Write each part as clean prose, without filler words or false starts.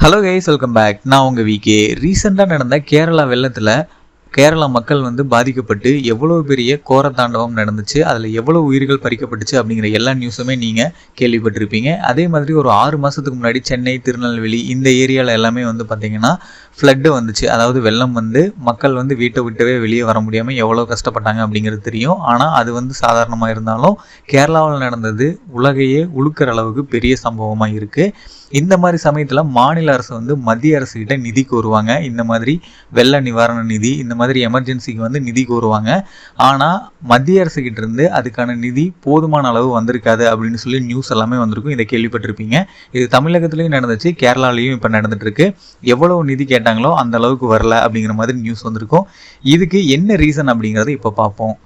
Hello guys, welcome back. நான் உங்கள் VK. ரீசெண்டாக நடந்த கேரளா வெள்ளத்தில் கேரளா மக்கள் பாதிக்கப்பட்டு எவ்வளோ பெரிய கோர தாண்டவம் நடந்துச்சு, அதில் எவ்வளோ உயிர்கள் பறிக்கப்பட்டுச்சு அப்படிங்கிற எல்லா நியூஸுமே நீங்கள் கேள்விப்பட்டிருப்பீங்க. அதே மாதிரி ஒரு 6 மாதத்துக்கு முன்னாடி சென்னை, திருநெல்வேலி இந்த ஏரியாவில் எல்லாமே பார்த்தீங்கன்னா ஃப்ளட்டு வந்துச்சு. அதாவது வெள்ளம் மக்கள் வீட்டை விட்டவே வெளியே வர முடியாமல் எவ்வளோ கஷ்டப்பட்டாங்க அப்படிங்கிறது தெரியும். ஆனால் அது சாதாரணமாக இருந்தாலும் கேரளாவில் நடந்தது உலகையே உழுக்கிற அளவுக்கு பெரிய சம்பவமாக இருக்குது. இந்த மாதிரி சமயத்தில் மாநில அரசு மத்திய அரசுக்கிட்ட நிதி கோருவாங்க. இந்த மாதிரி வெள்ள நிவாரண நிதி, இந்த மாதிரி எமர்ஜென்சிக்கு நிதி கோருவாங்க. ஆனால் மத்திய அரசுக்கிட்ட இருந்து அதுக்கான நிதி போதுமான அளவு வந்திருக்காது அப்படின்னு சொல்லி நியூஸ் எல்லாமே வந்திருக்கும். இதை கேள்விப்பட்டிருப்பீங்க. இது தமிழகத்துலேயும் நடந்துச்சு, கேரளாலையும் இப்போ நடந்துட்டு இருக்கு. எவ்வளவு நிதி கேட்டாங்களோ அந்த அளவுக்கு வரல அப்படிங்கிற மாதிரி நியூஸ் வந்திருக்கும். இதுக்கு என்ன ரீசன் அப்படிங்கிறத இப்போ பார்ப்போம்.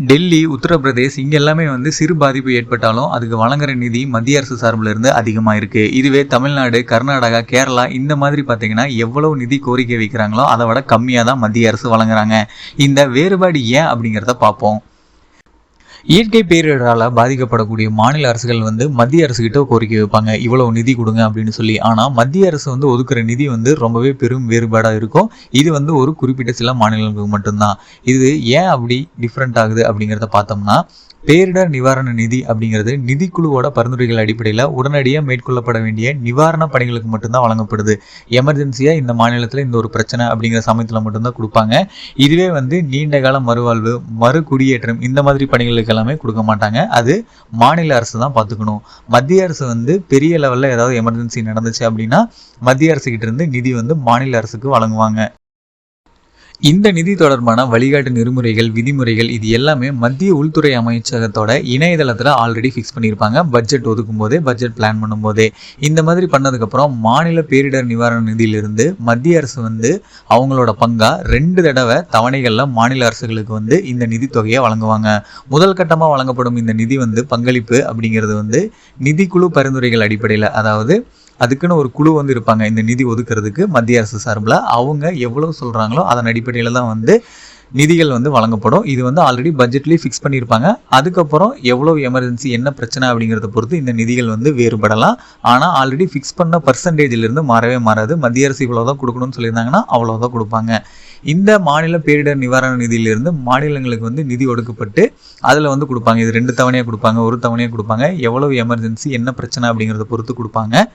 டெல்லி, உத்தரப்பிரதேஷ் இங்கே எல்லாமே சிறு பாதிப்பு ஏற்பட்டாலும் அதுக்கு வழங்குற நிதி மத்திய அரசு சார்பில் இருந்து அதிகமாக இருக்குது. இதுவே தமிழ்நாடு, கர்நாடகா, கேரளா இந்த மாதிரி பார்த்தீங்கன்னா எவ்வளவு நிதி கோரிக்கை வைக்கிறாங்களோ அதை விட கம்மியாக தான் மத்திய அரசு வழங்குறாங்க. இந்த வேறுபாடு ஏன் அப்படிங்கிறத பார்ப்போம். இயற்கை பேரிடரால் பாதிக்கப்படக்கூடிய மாநில அரசுகள் மத்திய அரசுகிட்ட கோரிக்கை வைப்பாங்க, இவ்வளவு நிதி கொடுங்க அப்படின்னு சொல்லி. ஆனால் மத்திய அரசு ஒதுக்குற நிதி ரொம்பவே பெரும் வேறுபாடாக இருக்கும். இது ஒரு குறிப்பிட்ட சில மாநிலங்களுக்கு மட்டும்தான். இது ஏன் அப்படி டிஃப்ரெண்ட் ஆகுது அப்படிங்கிறத பார்த்தோம்னா, பேரிடர் நிவாரண நிதி அப்படிங்கிறது நிதிக்குழுவோட பரிந்துரைகள் அடிப்படையில் உடனடியாக மேற்கொள்ளப்பட வேண்டிய நிவாரண பணிகளுக்கு மட்டும்தான் வழங்கப்படுது. எமர்ஜென்சியாக இந்த மாநிலத்தில் இந்த ஒரு பிரச்சனை அப்படிங்கிற சமயத்தில் மட்டும்தான் கொடுப்பாங்க. இதுவே நீண்ட கால மறுவாழ்வு, மறு குடியேற்றம் இந்த மாதிரி பணிகளுக்கு எல்லாமே கொடுக்க மாட்டாங்க. அது மாநில அரசு தான் பார்த்துக்கணும். மத்திய அரசு பெரிய லெவலில் ஏதாவது எமர்ஜென்சி நடந்துச்சு அப்படின்னா மத்திய அரசுகிட்ட இருந்து நிதி மாநில அரசுக்கு வழங்குவாங்க. இந்த நிதி தொடர்பான வழிகாட்டு நெறிமுறைகள், விதிமுறைகள் இது எல்லாமே மத்திய உள்துறை அமைச்சகத்தோட இணையதளத்தில் ஆல்ரெடி ஃபிக்ஸ் பண்ணியிருப்பாங்க. பட்ஜெட் ஒதுக்கும் போதே, பட்ஜெட் பிளான் பண்ணும் போதே. இந்த மாதிரி பண்ணதுக்கப்புறம் மாநில பேரிடர் நிவாரண நிதியிலிருந்து மத்திய அரசு அவங்களோட பங்கா 2 தடவை தவணைகளில் மாநில அரசுகளுக்கு இந்த நிதி தொகையை வழங்குவாங்க. முதல் கட்டமாக வழங்கப்படும் இந்த நிதி பங்களிப்பு அப்படிங்கிறது நிதிக்குழு பரிந்துரைகள் அடிப்படையில், அதாவது அதுக்குன்னு ஒரு குழு இருப்பாங்க இந்த நிதி ஒதுக்கிறதுக்கு மத்திய அரசு சார்பில். அவங்க எவ்வளவு சொல்கிறாங்களோ அதன் அடிப்படையில் தான் நிதிகள் வழங்கப்படும். இது ஆல்ரெடி பட்ஜெட்லேயே ஃபிக்ஸ் பண்ணியிருப்பாங்க. அதுக்கப்புறம் எவ்வளோ எமர்ஜென்சி, என்ன பிரச்சனை அப்படிங்கிறத பொறுத்து இந்த நிதிகள் வேறுபடலாம். ஆனால் ஆல்ரெடி ஃபிக்ஸ் பண்ண பர்சன்டேஜிலிருந்து மாறவே மாறாது. மத்திய அரசு இவ்வளோதான் கொடுக்கணும்னு சொல்லியிருந்தாங்கன்னா அவ்வளோதான் கொடுப்பாங்க. இந்த மாநில பேரிடர் நிவாரண நிதியிலிருந்து மாநிலங்களுக்கு நிதி ஒதுக்கப்பட்டு அதில் கொடுப்பாங்க. இது 2 தவணையாக கொடுப்பாங்க, 1 தவணையாக கொடுப்பாங்க. எவ்வளவு எமர்ஜென்சி, என்ன பிரச்சனை அப்படிங்கிறத பொறுத்து கொடுப்பாங்க.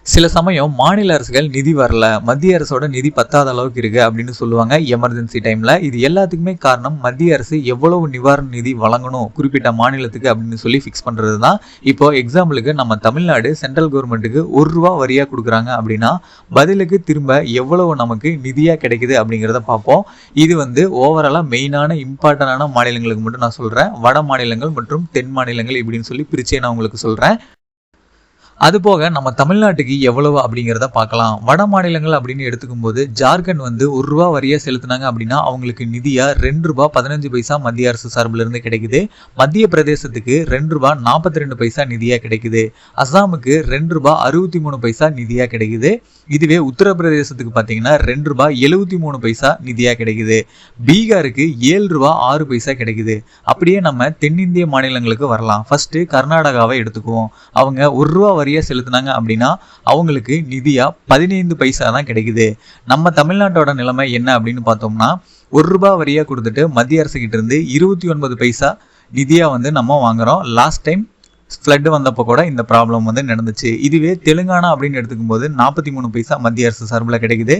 சில சமயம் மாநில அரசுகள் நிதி வரல, மத்திய அரசோட நிதி பத்தாத அளவுக்கு இருக்கு அப்படின்னு சொல்லுவாங்க எமர்ஜென்சி டைம்ல. இது எல்லாத்துக்குமே காரணம் மத்திய அரசு எவ்வளவு நிவாரண நிதி வழங்கணும் குறிப்பிட்ட மாநிலத்துக்கு அப்படின்னு சொல்லி ஃபிக்ஸ் பண்றது தான். இப்போ எக்ஸாம்பிளுக்கு நம்ம தமிழ்நாடு சென்ட்ரல் கவர்மெண்ட்டுக்கு ₹1 வரியா கொடுக்குறாங்க அப்படின்னா பதிலுக்கு திரும்ப எவ்வளவு நமக்கு நிதியா கிடைக்குது அப்படிங்கிறத பார்ப்போம். இது ஓவராலா மெயினான இம்பார்ட்டன்டான மாநிலங்களுக்கு மட்டும் நான் சொல்றேன். வட மாநிலங்கள் மற்றும் தென் மாநிலங்கள் இப்படின்னு சொல்லி பிரிச்சே நான் உங்களுக்கு சொல்றேன். அதுபோக நம்ம தமிழ்நாட்டுக்கு எவ்வளவு அப்படிங்கிறத பார்க்கலாம். வட மாநிலங்கள் அப்படின்னு எடுத்துக்கும் போது ஜார்க்கண்ட் ₹1 வரியா செலுத்தினாங்க அப்படின்னா அவங்களுக்கு நிதியா ₹2.15 மத்திய அரசு சார்பில் இருந்து கிடைக்குது. மத்திய பிரதேசத்துக்கு ₹2.42 நிதியா கிடைக்குது. அசாமுக்கு ₹2.63 நிதியா கிடைக்குது. இதுவே உத்தரப்பிரதேசத்துக்கு பார்த்தீங்கன்னா ₹2.73 நிதியா கிடைக்குது. பீகாருக்கு ₹7.06 கிடைக்குது. அப்படியே நம்ம தென்னிந்திய மாநிலங்களுக்கு வரலாம். ஃபர்ஸ்ட் கர்நாடகாவை எடுத்துக்குவோம். அவங்க ₹1 வரியா செலுத்தினாங்க அப்படின்னா அவங்களுக்கு நிதியா 15 பைசா தான் கிடைக்குது. நம்ம தமிழ்நாட்டோட நிலைமை என்ன அப்படின்னு பார்த்தோம்னா, ₹1 வரியா கொடுத்துட்டு மத்திய அரசு கிட்ட இருந்து 29 பைசா நிதியா நம்ம வாங்குறோம். லாஸ்ட் டைம் ஃப்ளட் வந்தப்போ கூட இந்த ப்ராப்ளம் நடந்துச்சு. இதுவே தெலுங்கானா அப்படின்னு எடுத்துக்கும் போது 43 பைசா மத்திய அரசு சார்பில் கிடைக்குது.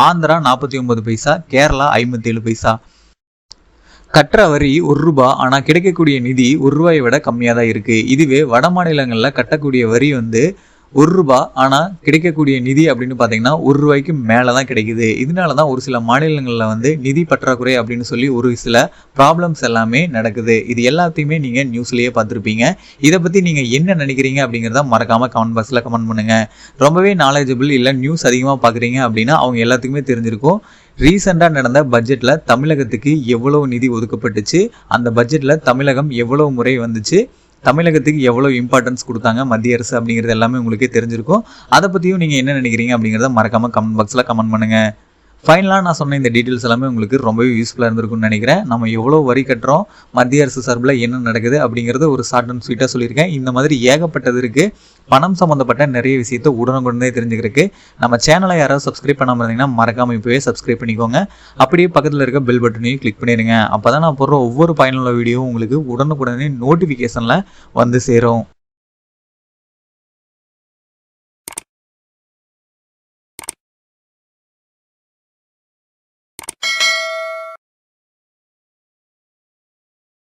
ஆந்திரா 49 பைசா, கேரளா 57 பைசா. கட்டுற வரி ₹1, ஆனால் கிடைக்கக்கூடிய நிதி ₹1 விட கம்மியாக தான் இருக்குது. இதுவே வட மாநிலங்களில் கட்டக்கூடிய வரி ₹1, ஆனால் கிடைக்கக்கூடிய நிதி அப்படின்னு பார்த்தீங்கன்னா ₹1 மேலே தான் கிடைக்குது. இதனால தான் ஒரு சில மாநிலங்களில் நிதி பற்றாக்குறை அப்படின்னு சொல்லி ஒரு சில ப்ராப்ளம்ஸ் எல்லாமே நடக்குது. இது எல்லாத்தையுமே நீங்கள் நியூஸ்லேயே பார்த்துருப்பீங்க. இதை பற்றி நீங்கள் என்ன நினைக்கிறீங்க அப்படிங்கிறத மறக்காமல் கமெண்ட் பாக்ஸில் கமெண்ட் பண்ணுங்கள். ரொம்பவே நாலேஜபிள் இல்லை நியூஸ் அதிகமாக பார்க்குறீங்க அப்படின்னா அவங்க எல்லாத்துக்குமே தெரிஞ்சிருக்கும். ரீசெண்டாக நடந்த பட்ஜெட்டில் தமிழகத்துக்கு எவ்வளவு நிதி ஒதுக்கப்பட்டுச்சு, அந்த பட்ஜெட்டில் தமிழகம் எவ்வளவு முறை வந்துச்சு, தமிழகத்துக்கு எவ்வளோ இம்பார்ட்டன்ஸ் கொடுத்தாங்க மத்திய அரசு அப்படிங்கிறது எல்லாமே உங்களுக்கே தெரிஞ்சிருக்கும். அதை பற்றியும் நீங்கள் என்ன நினைக்கிறீங்க அப்படிங்கிறத மறக்காமல் கமெண்ட் பாக்ஸில் கமெண்ட் பண்ணுங்கள். ஃபைனலாக நான் சொன்ன இந்த டீட்டெயில்ஸ் எல்லாமே உங்களுக்கு ரொம்பவே யூஸ்ஃபுல்லாக இருந்திருக்கும்னு நினைக்கிறேன். நம்ம எவ்வளோ வரி கட்டுறோம், மத்திய அரசு சார்பில் என்ன நடக்குது அப்படிங்கிறது ஒரு ஷார்ட் அண்ட் ஸ்வீட்டாக சொல்லியிருக்கேன். இந்த மாதிரி ஏகப்பட்டது இருக்குது. பணம் சம்மந்தப்பட்ட நிறைய விஷயத்தை உடனுக்குடனே தெரிஞ்சுக்கிறதுக்கு நம்ம சேனலை யாராவது சப்ஸ்கிரைப் பண்ணாமல் இருந்தீங்கன்னா மறக்காமல் இப்போவே சப்ஸ்கிரைப் பண்ணிக்கோங்க. அப்படியே பக்கத்தில் இருக்க பெல் பட்டனையும் கிளிக் பண்ணிடுங்க. அப்போ தான் நான் போடுற ஒவ்வொரு பயனுள்ள வீடியோவும் உங்களுக்கு உடனுக்குடனே நோட்டிஃபிகேஷனில் வந்து சேரும்.